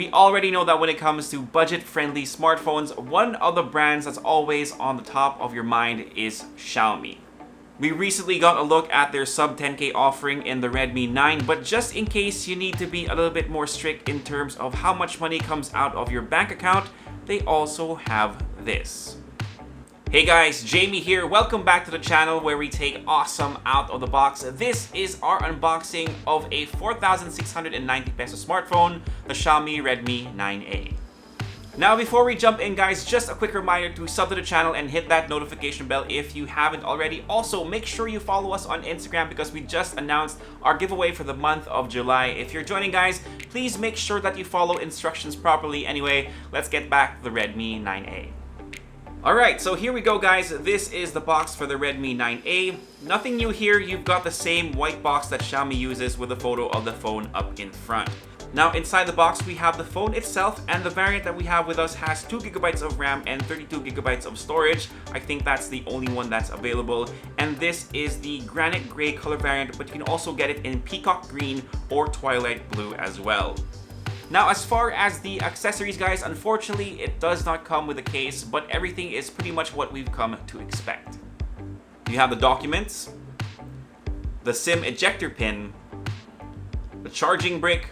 We already know that when it comes to budget-friendly smartphones, one of the brands that's always on the top of your mind is Xiaomi. We recently got a look at their sub 10K offering in the Redmi 9, but just in case you need to be a little bit more strict in terms of how much money comes out of your bank account, they also have this. Hey guys, Jamie here. Welcome back to the channel where we take awesome out of the box. This is our unboxing of a 4,690 peso smartphone, the Xiaomi Redmi 9A. Now before we jump in guys, just a quick reminder to sub to the channel and hit that notification bell if you haven't already. Also, make sure you follow us on Instagram because we just announced our giveaway for the month of July. If you're joining guys, please make sure that you follow instructions properly. Anyway, let's get back to the Redmi 9A. Alright, so here we go guys. This is the box for the Redmi 9A. Nothing new here, you've got the same white box that Xiaomi uses with a photo of the phone up in front. Now inside the box we have the phone itself, and the variant that we have with us has 2GB of RAM and 32GB of storage. I think that's the only one that's available, and this is the granite gray color variant, but you can also get it in peacock green or twilight blue as well. Now as far as the accessories guys, unfortunately it does not come with a case, but everything is pretty much what we've come to expect. You have the documents, the SIM ejector pin, the charging brick,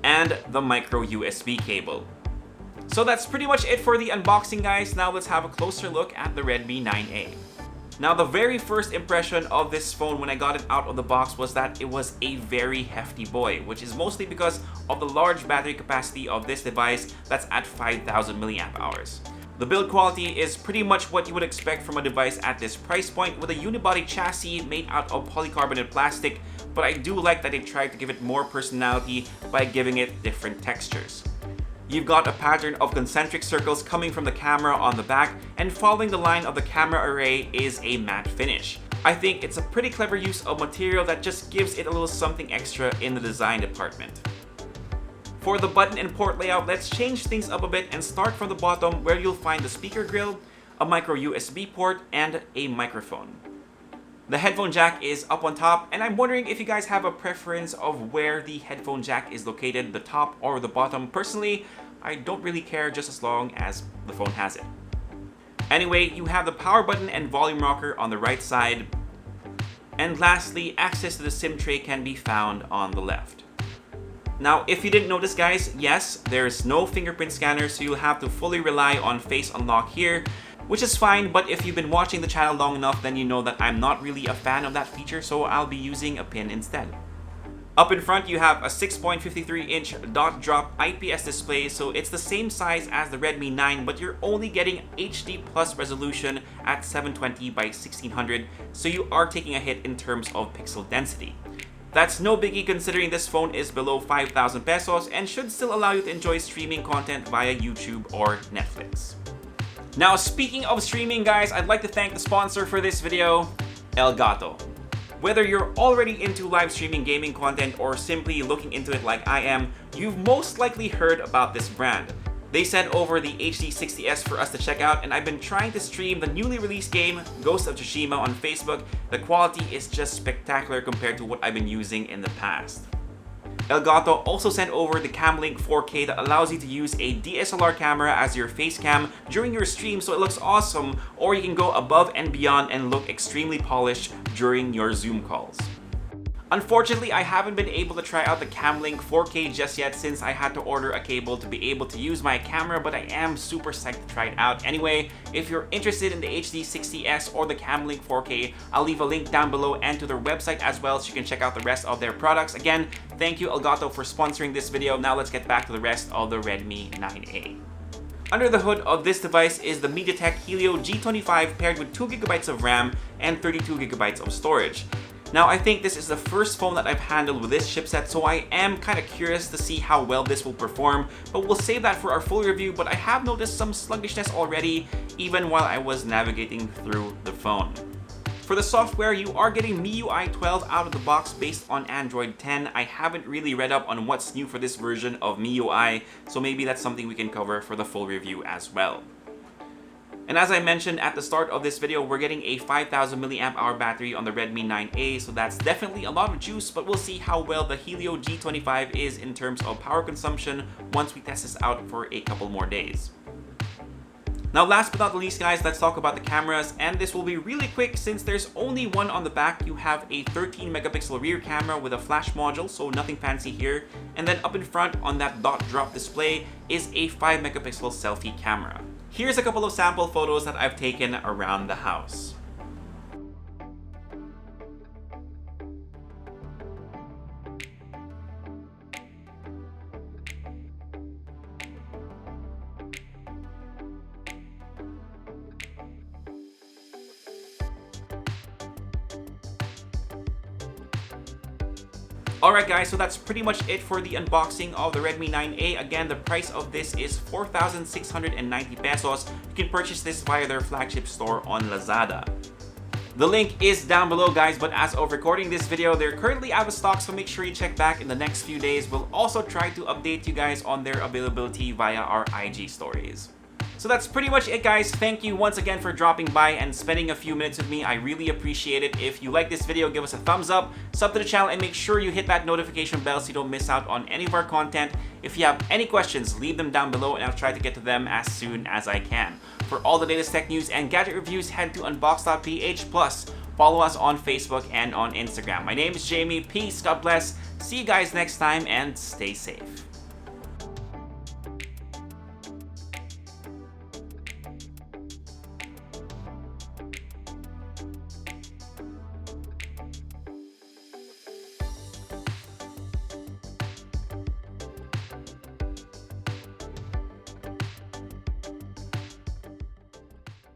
and the micro USB cable. So that's pretty much it for the unboxing guys. Now let's have a closer look at the Redmi 9A. Now the very first impression of this phone when I got it out of the box was that it was a very hefty boy, which is mostly because of the large battery capacity of this device that's at 5,000 milliamp hours. The build quality is pretty much what you would expect from a device at this price point, with a unibody chassis made out of polycarbonate plastic, but I do like that they tried to give it more personality by giving it different textures. You've got a pattern of concentric circles coming from the camera on the back, and following the line of the camera array is a matte finish. I think it's a pretty clever use of material that just gives it a little something extra in the design department. For the button and port layout, let's change things up a bit and start from the bottom where you'll find the speaker grill, a micro USB port, and a microphone. The headphone jack is up on top, and I'm wondering if you guys have a preference of where the headphone jack is located, the top or the bottom. Personally, I don't really care just as long as the phone has it. Anyway, you have the power button and volume rocker on the right side. And lastly, access to the SIM tray can be found on the left. Now, if you didn't notice guys, yes, there's no fingerprint scanner, so you'll have to fully rely on face unlock here, which is fine, but if you've been watching the channel long enough, then you know that I'm not really a fan of that feature, so I'll be using a pin instead. Up in front, you have a 6.53-inch dot-drop IPS display, so it's the same size as the Redmi 9, but you're only getting HD plus resolution at 720 by 1600, so you are taking a hit in terms of pixel density. That's no biggie considering this phone is below 5,000 pesos and should still allow you to enjoy streaming content via YouTube or Netflix. Now speaking of streaming guys, I'd like to thank the sponsor for this video, Elgato. Whether you're already into live streaming gaming content or simply looking into it like I am, you've most likely heard about this brand. They sent over the HD60S for us to check out, and I've been trying to stream the newly released game, Ghost of Tsushima, on Facebook. The quality is just spectacular compared to what I've been using in the past. Elgato also sent over the Camlink 4K that allows you to use a DSLR camera as your face cam during your stream, so it looks awesome, or you can go above and beyond and look extremely polished during your Zoom calls. Unfortunately, I haven't been able to try out the Camlink 4K just yet since I had to order a cable to be able to use my camera, but I am super psyched to try it out. Anyway, if you're interested in the HD60S or the Camlink 4K, I'll leave a link down below and to their website as well so you can check out the rest of their products. Again, thank you Elgato for sponsoring this video. Now let's get back to the rest of the Redmi 9A. Under the hood of this device is the MediaTek Helio G25 paired with 2GB of RAM and 32GB of storage. Now I think this is the first phone that I've handled with this chipset, so I am kind of curious to see how well this will perform, but we'll save that for our full review. But I have noticed some sluggishness already, even while I was navigating through the phone. For the software, you are getting MIUI 12 out of the box based on Android 10. I haven't really read up on what's new for this version of MIUI, so maybe that's something we can cover for the full review as well. And as I mentioned at the start of this video, we're getting a 5000 milliamp hour battery on the Redmi 9A, so that's definitely a lot of juice, but we'll see how well the Helio G25 is in terms of power consumption once we test this out for a couple more days. Now last but not least guys, let's talk about the cameras, and this will be really quick since there's only one on the back. You have a 13 megapixel rear camera with a flash module, so nothing fancy here, and then up in front on that dot drop display is a 5 megapixel selfie camera. Here's a couple of sample photos that I've taken around the house. Alright guys, so that's pretty much it for the unboxing of the Redmi 9A. Again, the price of this is 4,690 pesos. You can purchase this via their flagship store on Lazada. The link is down below guys, but as of recording this video, they're currently out of stock, so make sure you check back in the next few days. We'll also try to update you guys on their availability via our IG stories. So that's pretty much it guys. Thank you once again for dropping by and spending a few minutes with me. I really appreciate it. If you like this video, give us a thumbs up, sub to the channel, and make sure you hit that notification bell so you don't miss out on any of our content. If you have any questions, leave them down below and I'll try to get to them as soon as I can. For all the latest tech news and gadget reviews, head to unbox.ph, plus follow us on Facebook and on Instagram. My name is Jamie. Peace, God bless. See you guys next time and stay safe.